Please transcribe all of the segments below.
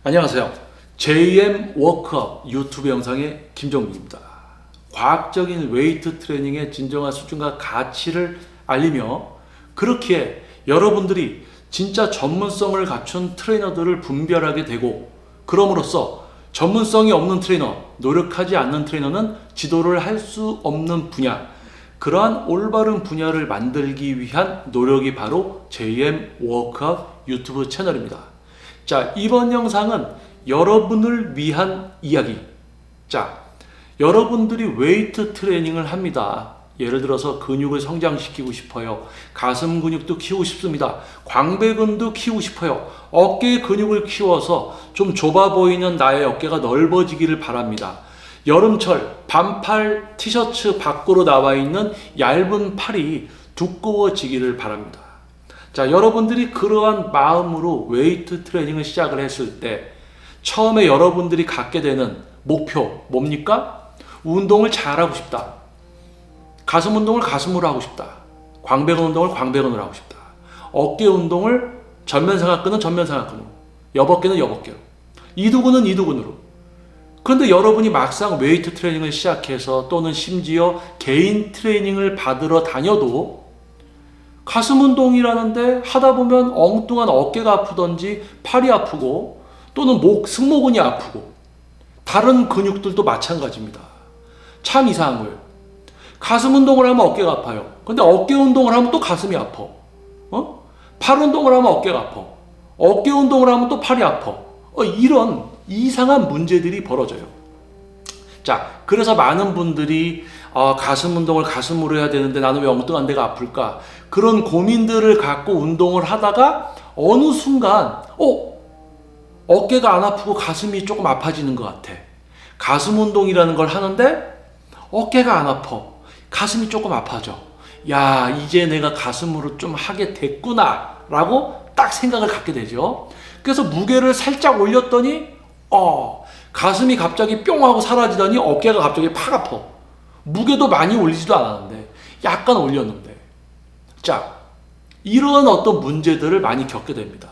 안녕하세요. JM 워크업 유튜브 영상의 김정민입니다. 과학적인 웨이트 트레이닝의 진정한 수준과 가치를 알리며 그렇기에 여러분들이 진짜 전문성을 갖춘 트레이너들을 분별하게 되고 그럼으로써 전문성이 없는 트레이너, 노력하지 않는 트레이너는 지도를 할 수 없는 분야, 그러한 올바른 분야를 만들기 위한 노력이 바로 JM 워크업 유튜브 채널입니다. 자, 이번 영상은 여러분을 위한 이야기. 자, 여러분들이 웨이트 트레이닝을 합니다. 예를 들어서 근육을 성장시키고 싶어요. 가슴 근육도 키우고 싶습니다. 광배근도 키우고 싶어요. 어깨 근육을 키워서 좀 좁아 보이는 나의 어깨가 넓어지기를 바랍니다. 여름철 반팔 티셔츠 밖으로 나와 있는 얇은 팔이 두꺼워지기를 바랍니다. 자, 여러분들이 그러한 마음으로 웨이트 트레이닝을 시작을 했을 때 처음에 여러분들이 갖게 되는 목표 뭡니까? 운동을 잘하고 싶다. 가슴 운동을 가슴으로 하고 싶다. 광배근 운동을 광배근으로 하고 싶다. 어깨 운동을 전면삼각근은 전면삼각근으로, 여벅근은 여벅근으로, 이두근은 이두근으로. 그런데 여러분이 막상 웨이트 트레이닝을 시작해서 또는 심지어 개인 트레이닝을 받으러 다녀도 가슴 운동이라는데 하다 보면 엉뚱한 어깨가 아프던지 팔이 아프고 또는 승모근이 아프고 다른 근육들도 마찬가지입니다. 참 이상한 거예요. 가슴 운동을 하면 어깨가 아파요. 근데 어깨 운동을 하면 또 가슴이 아파. 팔 운동을 하면 어깨가 아파. 어깨 운동을 하면 또 팔이 아파. 이런 이상한 문제들이 벌어져요. 자, 그래서 많은 분들이 가슴 운동을 가슴으로 해야 되는데 나는 왜 엉뚱한 데가 아플까? 그런 고민들을 갖고 운동을 하다가 어느 순간 어깨가 안 아프고 가슴이 조금 아파지는 것 같아. 가슴 운동이라는 걸 하는데 어깨가 안 아파. 가슴이 조금 아파져. 야, 이제 내가 가슴으로 좀 하게 됐구나 라고 딱 생각을 갖게 되죠. 그래서 무게를 살짝 올렸더니 가슴이 갑자기 뿅 하고 사라지더니 어깨가 갑자기 팍 아파. 무게도 많이 올리지도 않았는데 약간 올렸는데. 자, 이런 어떤 문제들을 많이 겪게 됩니다.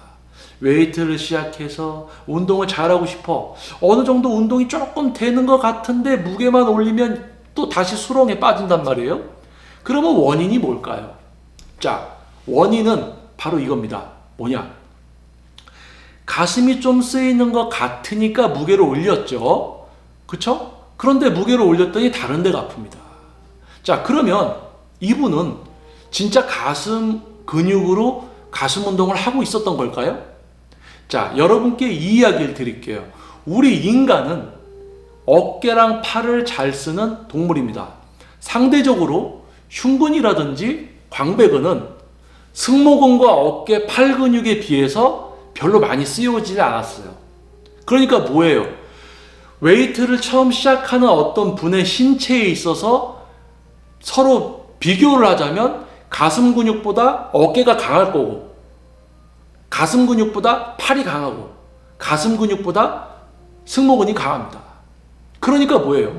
웨이트를 시작해서 운동을 잘하고 싶어. 어느 정도 운동이 조금 되는 것 같은데 무게만 올리면 또 다시 수렁에 빠진단 말이에요. 그러면 원인이 뭘까요? 자, 원인은 바로 이겁니다. 뭐냐? 가슴이 좀 쓰이는 것 같으니까 무게를 올렸죠. 그쵸? 그런데 무게를 올렸더니 다른 데가 아픕니다. 자, 그러면 이분은 진짜 가슴 근육으로 가슴 운동을 하고 있었던 걸까요? 자, 여러분께 이 이야기를 드릴게요. 우리 인간은 어깨랑 팔을 잘 쓰는 동물입니다. 상대적으로 흉근이라든지 광배근은 승모근과 어깨, 팔 근육에 비해서 별로 많이 쓰여지지 않았어요. 그러니까 뭐예요? 웨이트를 처음 시작하는 어떤 분의 신체에 있어서 서로 비교를 하자면 가슴 근육보다 어깨가 강할 거고, 가슴 근육보다 팔이 강하고, 가슴 근육보다 승모근이 강합니다. 그러니까 뭐예요?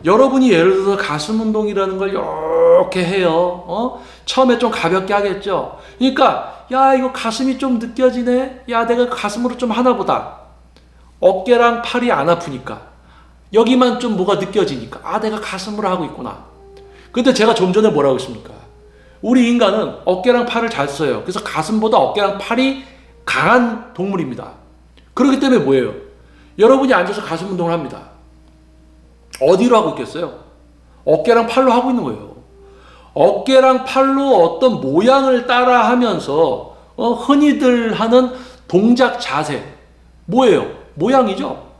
여러분이 예를 들어서 가슴 운동이라는 걸 이렇게 해요. 처음에 좀 가볍게 하겠죠. 그러니까 야, 이거 가슴이 좀 느껴지네. 야, 내가 가슴으로 좀 하나 보다. 어깨랑 팔이 안 아프니까 여기만 좀 뭐가 느껴지니까 내가 가슴으로 하고 있구나. 근데 제가 좀 전에 뭐라고 했습니까? 우리 인간은 어깨랑 팔을 잘 써요. 그래서 가슴보다 어깨랑 팔이 강한 동물입니다. 그렇기 때문에 뭐예요? 여러분이 앉아서 가슴 운동을 합니다. 어디로 하고 있겠어요? 어깨랑 팔로 하고 있는 거예요. 어깨랑 팔로 어떤 모양을 따라 하면서 흔히들 하는 동작 자세 뭐예요? 모양이죠.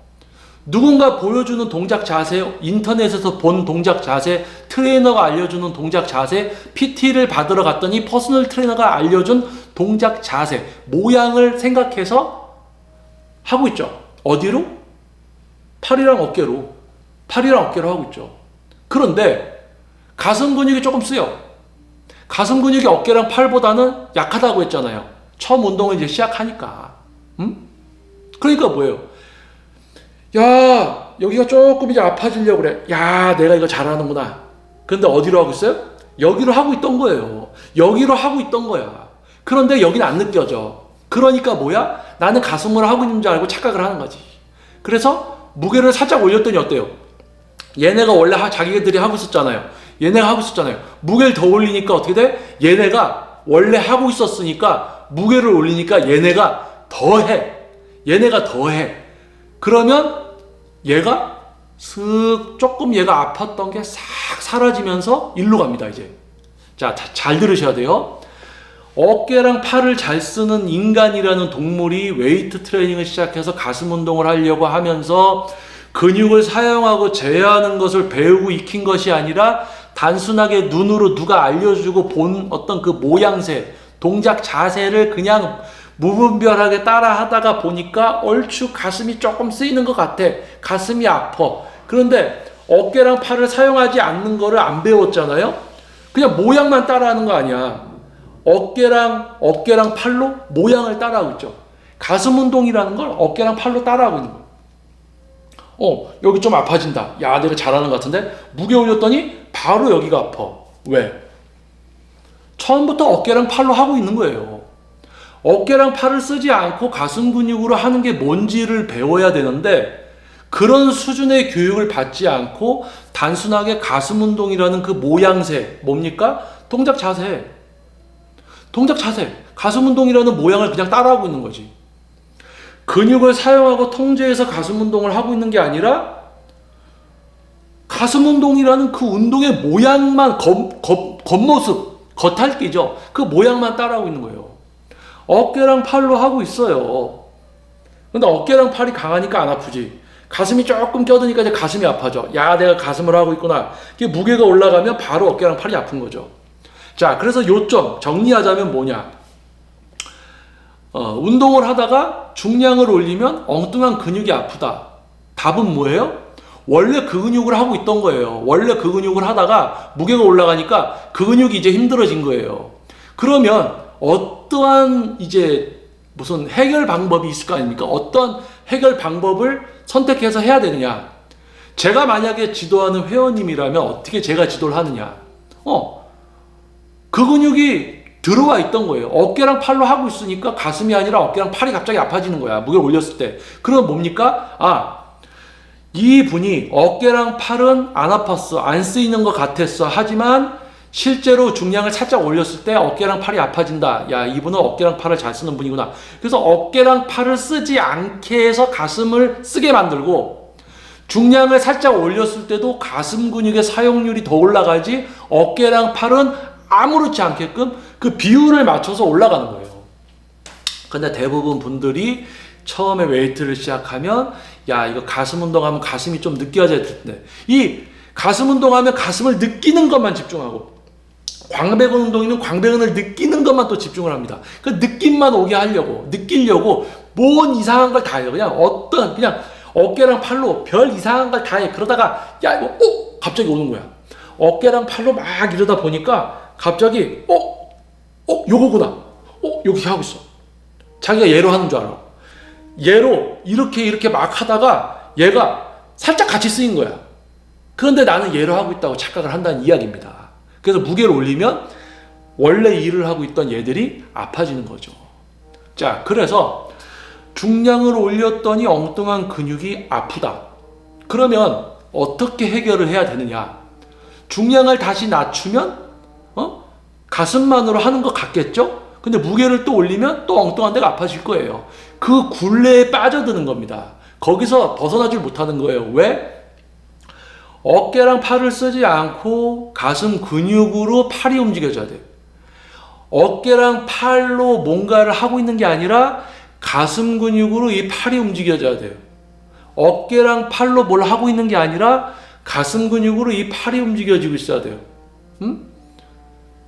누군가 보여주는 동작 자세, 인터넷에서 본 동작 자세, 트레이너가 알려주는 동작 자세, PT를 받으러 갔더니 퍼스널 트레이너가 알려준 동작 자세, 모양을 생각해서 하고 있죠. 어디로? 팔이랑 어깨로 하고 있죠. 그런데 가슴 근육이 조금 쓰여. 가슴 근육이 어깨랑 팔보다는 약하다고 했잖아요. 처음 운동을 이제 시작하니까. 그러니까 뭐예요? 야, 여기가 조금 이제 아파지려고 그래. 야, 내가 이거 잘하는구나. 근데 어디로 하고 있어요? 여기로 하고 있던 거예요. 여기로 하고 있던 거야. 그런데 여기는 안 느껴져. 그러니까 뭐야? 나는 가슴을 하고 있는 줄 알고 착각을 하는 거지. 그래서 무게를 살짝 올렸더니 어때요? 얘네가 원래 자기들이 하고 있었잖아요. 얘네가 하고 있었잖아요. 무게를 더 올리니까 어떻게 돼? 얘네가 원래 하고 있었으니까 무게를 올리니까 얘네가 더해. 얘네가 더해. 그러면 얘가 조금 얘가 아팠던 게 싹 사라지면서 일로 갑니다, 이제. 자, 잘 들으셔야 돼요. 어깨랑 팔을 잘 쓰는 인간이라는 동물이 웨이트 트레이닝을 시작해서 가슴 운동을 하려고 하면서 근육을 사용하고 제어하는 것을 배우고 익힌 것이 아니라 단순하게 눈으로 누가 알려주고 본 어떤 그 모양새, 동작 자세를 그냥 무분별하게 따라 하다가 보니까 얼추 가슴이 조금 쓰이는 것 같아. 가슴이 아파. 그런데 어깨랑 팔을 사용하지 않는 거를 안 배웠잖아요. 그냥 모양만 따라하는 거 아니야. 어깨랑 팔로 모양을 따라하고 있죠. 가슴 운동이라는 걸 어깨랑 팔로 따라하고 있는 거예요. 여기 좀 아파진다. 야, 내가 잘하는 것 같은데? 무게 올렸더니 바로 여기가 아파. 왜? 처음부터 어깨랑 팔로 하고 있는 거예요. 어깨랑 팔을 쓰지 않고 가슴 근육으로 하는 게 뭔지를 배워야 되는데 그런 수준의 교육을 받지 않고 단순하게 가슴 운동이라는 그 모양새, 뭡니까? 동작 자세. 가슴 운동이라는 모양을 그냥 따라하고 있는 거지. 근육을 사용하고 통제해서 가슴 운동을 하고 있는 게 아니라 가슴 운동이라는 그 운동의 모양만 겉모습, 겉핥기죠. 그 모양만 따라하고 있는 거예요. 어깨랑 팔로 하고 있어요. 근데 어깨랑 팔이 강하니까 안 아프지. 가슴이 조금 껴드니까 이제 가슴이 아파져. 야, 내가 가슴을 하고 있구나. 이게 무게가 올라가면 바로 어깨랑 팔이 아픈 거죠. 자, 그래서 요점 정리하자면 뭐냐? 운동을 하다가 중량을 올리면 엉뚱한 근육이 아프다. 답은 뭐예요? 원래 그 근육을 하고 있던 거예요. 원래 그 근육을 하다가 무게가 올라가니까 그 근육이 이제 힘들어진 거예요. 그러면 어떠한 이제 무슨 해결 방법이 있을 거 아닙니까? 어떤 해결 방법을 선택해서 해야 되느냐? 제가 만약에 지도하는 회원님이라면 어떻게 제가 지도를 하느냐? 그 근육이 들어와 있던 거예요. 어깨랑 팔로 하고 있으니까 가슴이 아니라 어깨랑 팔이 갑자기 아파지는 거야. 무게를 올렸을 때. 그럼 뭡니까? 이 분이 어깨랑 팔은 안 아팠어. 안 쓰이는 것 같았어. 하지만 실제로 중량을 살짝 올렸을 때 어깨랑 팔이 아파진다. 야, 이분은 어깨랑 팔을 잘 쓰는 분이구나. 그래서 어깨랑 팔을 쓰지 않게 해서 가슴을 쓰게 만들고 중량을 살짝 올렸을 때도 가슴 근육의 사용률이 더 올라가지 어깨랑 팔은 아무렇지 않게끔 그 비율을 맞춰서 올라가는 거예요. 근데 대부분 분들이 처음에 웨이트를 시작하면 야, 이거 가슴 운동하면 가슴이 좀 느껴져야 되는데 이 가슴 운동하면 가슴을 느끼는 것만 집중하고 광배근 운동이면 광배근을 느끼는 것만 또 집중을 합니다. 그 느낌만 오게 하려고 느끼려고 뭔 이상한 걸 다 해요. 그냥 어깨랑 팔로 별 이상한 걸 다 해. 그러다가 야, 이거 갑자기 오는 거야. 어깨랑 팔로 막 이러다 보니까 갑자기 요거구나. 여기 하고 있어. 자기가 얘로 하는 줄 알아. 얘로 이렇게 막 하다가 얘가 살짝 같이 쓰인 거야. 그런데 나는 얘로 하고 있다고 착각을 한다는 이야기입니다. 그래서 무게를 올리면 원래 일을 하고 있던 얘들이 아파지는 거죠. 자, 그래서 중량을 올렸더니 엉뚱한 근육이 아프다. 그러면 어떻게 해결을 해야 되느냐? 중량을 다시 낮추면 가슴만으로 하는 것 같겠죠? 근데 무게를 또 올리면 또 엉뚱한 데가 아파질 거예요. 그 굴레에 빠져드는 겁니다. 거기서 벗어나질 못하는 거예요. 왜? 어깨랑 팔을 쓰지 않고 가슴 근육으로 팔이 움직여져야 돼요. 어깨랑 팔로 뭔가를 하고 있는 게 아니라 가슴 근육으로 이 팔이 움직여져야 돼요. 어깨랑 팔로 뭘 하고 있는 게 아니라 가슴 근육으로 이 팔이 움직여지고 있어야 돼요.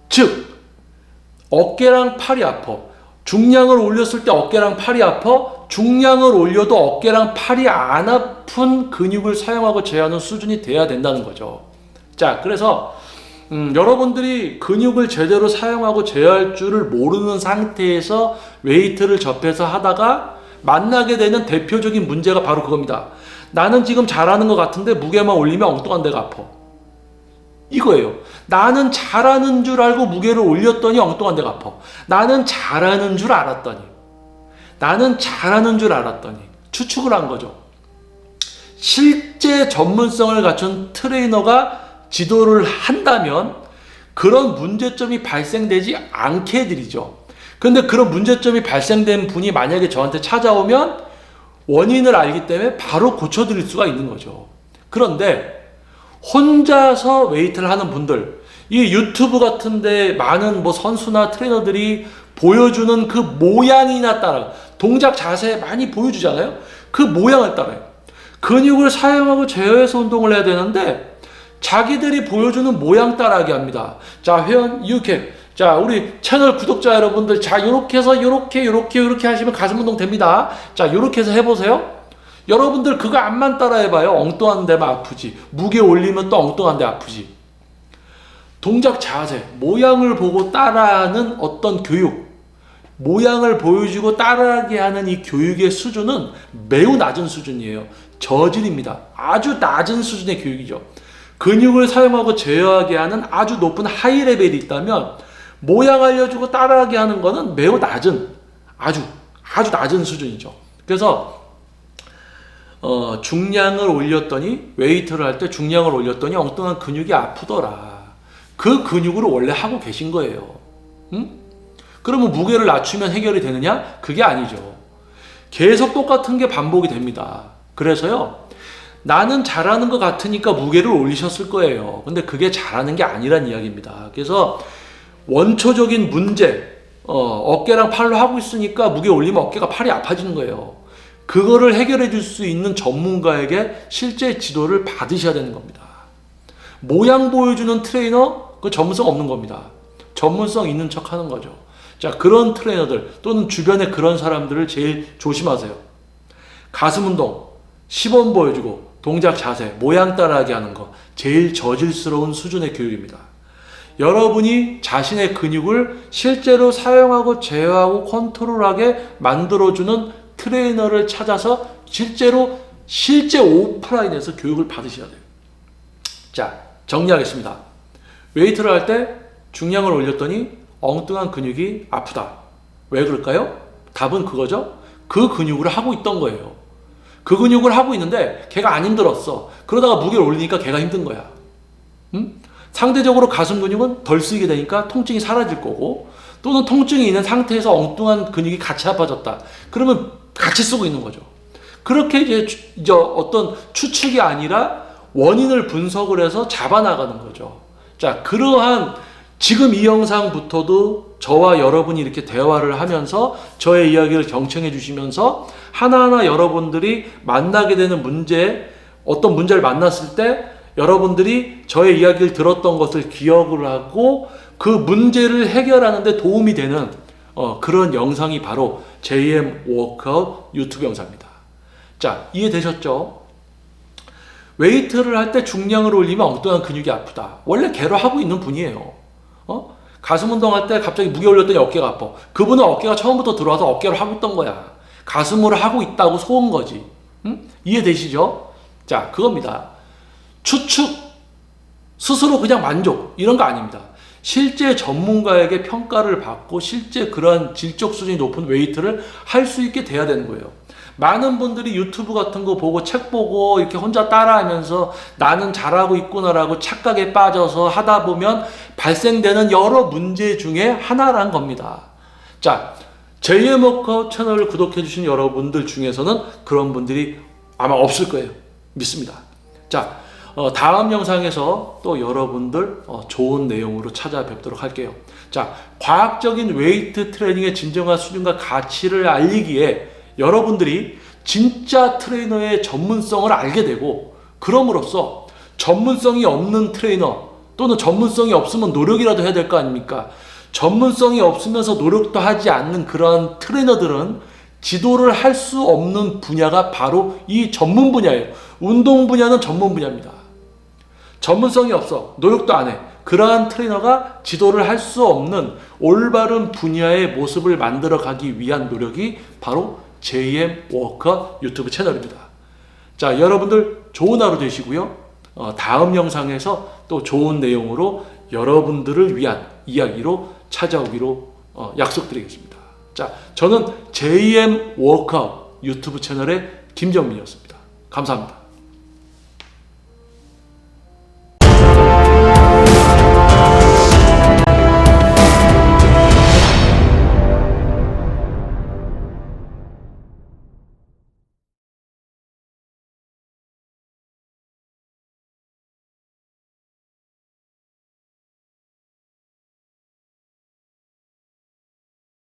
즉 어깨랑 팔이 아파. 중량을 올렸을 때 어깨랑 팔이 아파. 중량을 올려도 어깨랑 팔이 안 아픈 근육을 사용하고 제어하는 수준이 돼야 된다는 거죠. 자, 그래서 여러분들이 근육을 제대로 사용하고 제어할 줄을 모르는 상태에서 웨이트를 접해서 하다가 만나게 되는 대표적인 문제가 바로 그겁니다. 나는 지금 잘하는 것 같은데 무게만 올리면 엉뚱한 데가 아파. 이거예요. 나는 잘하는 줄 알고 무게를 올렸더니 엉뚱한 데가 아파. 나는 잘하는 줄 알았더니. 나는 잘하는 줄 알았더니 추측을 한 거죠. 실제 전문성을 갖춘 트레이너가 지도를 한다면 그런 문제점이 발생되지 않게 해드리죠. 근데 그런 문제점이 발생된 분이 만약에 저한테 찾아오면 원인을 알기 때문에 바로 고쳐드릴 수가 있는 거죠. 그런데 혼자서 웨이트를 하는 분들, 이 유튜브 같은데 많은 뭐 선수나 트레이너들이 보여주는 그 모양이나 따라 동작 자세 많이 보여주잖아요. 그 모양을 따라요. 근육을 사용하고 제어해서 운동을 해야 되는데 자기들이 보여주는 모양 따라하게 합니다. 자, 회원 이렇게, 자, 우리 채널 구독자 여러분들, 자, 요렇게 해서 요렇게 하시면 가슴 운동 됩니다. 자, 요렇게 해서 해보세요. 여러분들 그거 암만 따라해봐요. 엉뚱한 데만 아프지. 무게 올리면 또 엉뚱한 데 아프지. 동작 자세, 모양을 보고 따라하는 어떤 교육, 모양을 보여주고 따라하게 하는 이 교육의 수준은 매우 낮은 수준이에요. 저질입니다. 아주 낮은 수준의 교육이죠. 근육을 사용하고 제어하게 하는 아주 높은 하이 레벨이 있다면 모양 알려주고 따라하게 하는 거는 매우 낮은, 아주 낮은 수준이죠. 그래서 중량을 올렸더니, 웨이트를 할 때 중량을 올렸더니 엉뚱한 근육이 아프더라. 그 근육으로 원래 하고 계신 거예요. 응? 그러면 무게를 낮추면 해결이 되느냐? 그게 아니죠. 계속 똑같은 게 반복이 됩니다. 그래서요, 나는 잘하는 것 같으니까 무게를 올리셨을 거예요. 근데 그게 잘하는 게 아니란 이야기입니다. 그래서 원초적인 문제, 어깨랑 팔로 하고 있으니까 무게 올리면 어깨가 팔이 아파지는 거예요. 그거를 해결해 줄 수 있는 전문가에게 실제 지도를 받으셔야 되는 겁니다. 모양 보여주는 트레이너, 그 전문성 없는 겁니다. 전문성 있는 척 하는 거죠. 자, 그런 트레이너들 또는 주변에 그런 사람들을 제일 조심하세요. 가슴 운동, 시범 보여주고 동작 자세, 모양 따라하게 하는 거 제일 저질스러운 수준의 교육입니다. 여러분이 자신의 근육을 실제로 사용하고 제어하고 컨트롤하게 만들어주는 트레이너를 찾아서 실제 오프라인에서 교육을 받으셔야 돼요. 자, 정리하겠습니다. 웨이트를 할 때 중량을 올렸더니 엉뚱한 근육이 아프다. 왜 그럴까요? 답은 그거죠. 그 근육을 하고 있던 거예요. 그 근육을 하고 있는데 걔가 안 힘들었어. 그러다가 무게를 올리니까 걔가 힘든 거야. 상대적으로 가슴 근육은 덜 쓰이게 되니까 통증이 사라질 거고, 또는 통증이 있는 상태에서 엉뚱한 근육이 같이 아파졌다. 그러면 같이 쓰고 있는 거죠. 그렇게 이제 어떤 추측이 아니라 원인을 분석을 해서 잡아나가는 거죠. 자, 그러한 지금 이 영상부터도 저와 여러분이 이렇게 대화를 하면서 저의 이야기를 경청해 주시면서 하나하나 여러분들이 만나게 되는 문제, 어떤 문제를 만났을 때 여러분들이 저의 이야기를 들었던 것을 기억을 하고 그 문제를 해결하는 데 도움이 되는 그런 영상이 바로 JM 워크아웃 유튜브 영상입니다. 자, 이해되셨죠? 웨이트를 할 때 중량을 올리면 엉뚱한 근육이 아프다. 원래 걔로 하고 있는 분이에요. 가슴 운동할 때 갑자기 무게 올렸더니 어깨가 아파. 그분은 어깨가 처음부터 들어와서 어깨로 하고 있던 거야. 가슴으로 하고 있다고 속은 거지. 이해되시죠? 자, 그겁니다. 추측, 스스로 그냥 만족, 이런 거 아닙니다. 실제 전문가에게 평가를 받고 실제 그러한 질적 수준이 높은 웨이트를 할 수 있게 돼야 되는 거예요. 많은 분들이 유튜브 같은 거 보고 책 보고 이렇게 혼자 따라하면서 나는 잘하고 있구나라고 착각에 빠져서 하다 보면 발생되는 여러 문제 중에 하나란 겁니다. 자, JM 워크아웃 채널을 구독해 주신 여러분들 중에서는 그런 분들이 아마 없을 거예요. 믿습니다. 자, 다음 영상에서 또 여러분들 좋은 내용으로 찾아뵙도록 할게요. 자, 과학적인 웨이트 트레이닝의 진정한 수준과 가치를 알리기에 여러분들이 진짜 트레이너의 전문성을 알게 되고, 그럼으로써 전문성이 없는 트레이너 또는 전문성이 없으면 노력이라도 해야 될 거 아닙니까? 전문성이 없으면서 노력도 하지 않는 그런 트레이너들은 지도를 할 수 없는 분야가 바로 이 전문 분야예요. 운동 분야는 전문 분야입니다. 전문성이 없어, 노력도 안 해. 그러한 트레이너가 지도를 할 수 없는 올바른 분야의 모습을 만들어가기 위한 노력이 바로 JM 워크아웃 유튜브 채널입니다. 자, 여러분들 좋은 하루 되시고요. 다음 영상에서 또 좋은 내용으로 여러분들을 위한 이야기로 찾아오기로 약속드리겠습니다. 자, 저는 JM 워크아웃 유튜브 채널의 김정민이었습니다. 감사합니다.